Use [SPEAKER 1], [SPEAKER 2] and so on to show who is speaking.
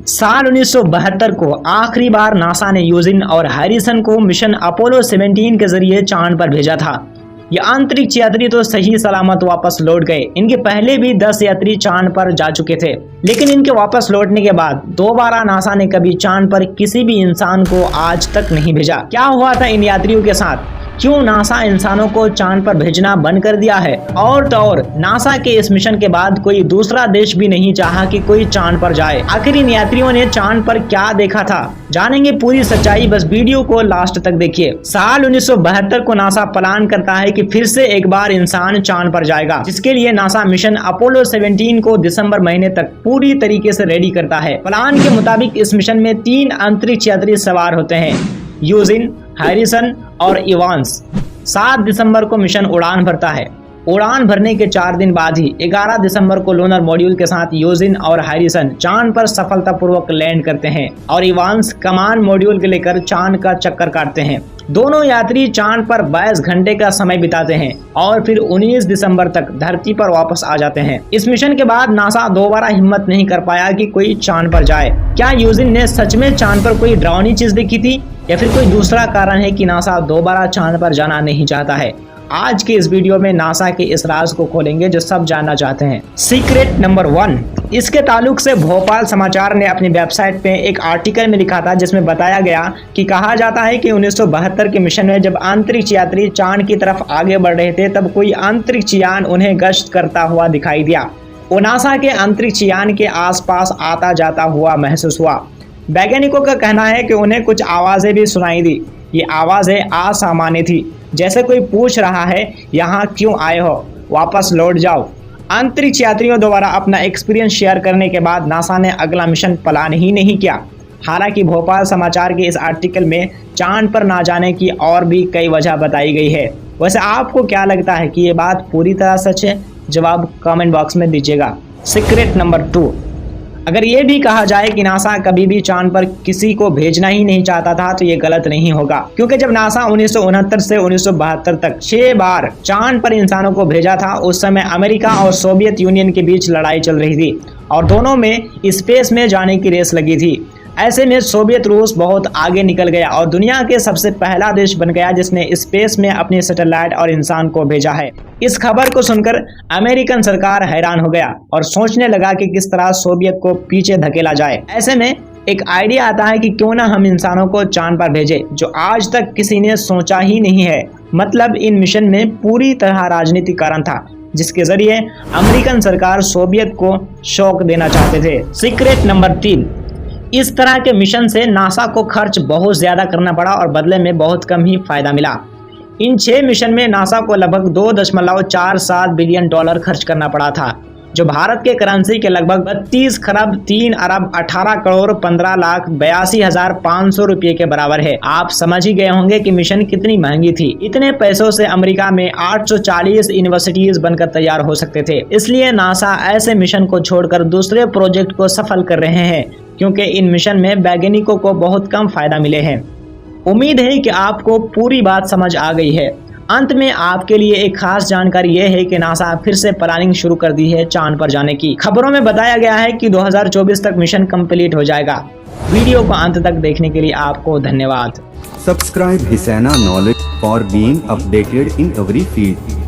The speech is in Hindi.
[SPEAKER 1] साल 1972 को आखिरी बार नासा ने यूजिन और हैरिसन को मिशन अपोलो 17 के जरिए चांद पर भेजा था। ये अंतरिक्ष यात्री तो सही सलामत वापस लौट गए। इनके पहले भी 10 यात्री चांद पर जा चुके थे, लेकिन इनके वापस लौटने के बाद दोबारा नासा ने कभी चांद पर किसी भी इंसान को आज तक नहीं भेजा। क्या हुआ था इन यात्रियों के साथ? क्यों नासा इंसानों को चांद पर भेजना बंद कर दिया है? और तो और नासा के इस मिशन के बाद कोई दूसरा देश भी नहीं चाहा कि कोई चांद पर जाए। आखिर इन यात्रियों ने चांद पर क्या देखा था? जानेंगे पूरी सच्चाई, बस वीडियो को लास्ट तक देखिए। साल 1972 को नासा प्लान करता है कि फिर से एक बार इंसान चांद पर जाएगा, जिसके लिए नासा मिशन अपोलो 17 को दिसंबर महीने तक पूरी तरीके से रेडी करता है। प्लान के मुताबिक इस मिशन में 3 अंतरिक्ष यात्री सवार होते हैं, यूजिन, हैरिसन और इवांस। 7 दिसंबर को मिशन उड़ान भरता है। उड़ान भरने के 4 दिन बाद ही 11 दिसंबर को लूनर मॉड्यूल के साथ यूजिन और हैरिसन चांद पर सफलतापूर्वक लैंड करते हैं और इवांस कमांड मॉड्यूल के लेकर चांद का चक्कर काटते हैं। दोनों यात्री चांद पर 22 घंटे का समय बिताते हैं और फिर 19 दिसंबर तक धरती पर वापस आ जाते हैं। इस मिशन के बाद नासा दोबारा हिम्मत नहीं कर पाया कि कोई चांद पर जाए। क्या यूजिन ने सच में चांद पर कोई डरावनी चीज देखी थी, या फिर कोई दूसरा कारण है कि नासा दोबारा चांद पर जाना नहीं चाहता है? आज के इस वीडियो में नासा के इस राज को खोलेंगे जो सब जानना चाहते हैं। सीक्रेट नंबर 1, इसके ताल्लुक से भोपाल समाचार ने अपनी वेबसाइट पे एक आर्टिकल में लिखा था, जिसमें बताया गया कि कहा जाता है कि 1972 के मिशन में जब अंतरिक्ष यात्री चांद की तरफ आगे बढ़ रहे थे, तब कोई अंतरिक्ष यान उन्हें गश्त करता हुआ दिखाई दिया। वो नासा के अंतरिक्ष यान के आसपास आता जाता हुआ महसूस हुआ। वैज्ञानिकों का कहना है कि उन्हें कुछ आवाजें भी सुनाई दी। ये आवाजें असामान्य थी, जैसे कोई पूछ रहा है, यहाँ क्यों आए हो, वापस लौट जाओ। अंतरिक्ष यात्रियों द्वारा अपना एक्सपीरियंस शेयर करने के बाद नासा ने अगला मिशन प्लान ही नहीं किया। हालांकि भोपाल समाचार के इस आर्टिकल में चांद पर ना जाने की और भी कई वजह बताई गई है। वैसे आपको क्या लगता है कि ये बात पूरी तरह सच है? जवाब कमेंट बॉक्स में दीजिएगा। सीक्रेट नंबर 2, अगर ये भी कहा जाए कि नासा कभी भी चांद पर किसी को भेजना ही नहीं चाहता था, तो ये गलत नहीं होगा, क्योंकि जब नासा 1969 से 1972 तक 6 बार चांद पर इंसानों को भेजा था, उस समय अमेरिका और सोवियत यूनियन के बीच लड़ाई चल रही थी और दोनों में स्पेस में जाने की रेस लगी थी। ऐसे में सोवियत रूस बहुत आगे निकल गया और दुनिया के सबसे पहला देश बन गया जिसने स्पेस में अपनी सैटेलाइट और इंसान को भेजा है। इस खबर को सुनकर अमेरिकन सरकार हैरान हो गया और सोचने लगा कि किस तरह सोवियत को पीछे धकेला जाए। ऐसे में एक आइडिया आता है कि क्यों ना हम इंसानों को चांद पर भेजें, जो आज तक किसी ने सोचा ही नहीं है। मतलब इन मिशन में पूरी तरह राजनीतिक कारण था, जिसके जरिए अमेरिकन सरकार सोवियत को शॉक देना चाहते थे। सीक्रेट नंबर 3, इस तरह के मिशन से नासा को खर्च बहुत ज्यादा करना पड़ा और बदले में बहुत कम ही फायदा मिला। इन 6 मिशन में नासा को लगभग $2.47 बिलियन खर्च करना पड़ा था, जो भारत के करेंसी के लगभग 32 खरब 3 अरब 18 करोड़ 15,82,500 रुपये के बराबर है। आप समझ ही गए होंगे कि मिशन कितनी महंगी थी। इतने पैसों से अमेरिका में 840 यूनिवर्सिटीज बनकर तैयार हो सकते थे। इसलिए नासा ऐसे मिशन को छोड़कर दूसरे प्रोजेक्ट को सफल कर रहे हैं, क्योंकि इन मिशन में वैज्ञानिकों को बहुत कम फायदा मिले हैं। उम्मीद है कि आपको पूरी बात समझ आ गई है। अंत में आपके लिए एक खास जानकारी यह है कि नासा फिर से प्लानिंग शुरू कर दी है चांद पर जाने की। खबरों में बताया गया है कि 2024 तक मिशन कंप्लीट हो जाएगा। वीडियो को अंत तक देखने के लिए आपको धन्यवाद।
[SPEAKER 2] Subscribe Hisana Knowledge for being updated in every field.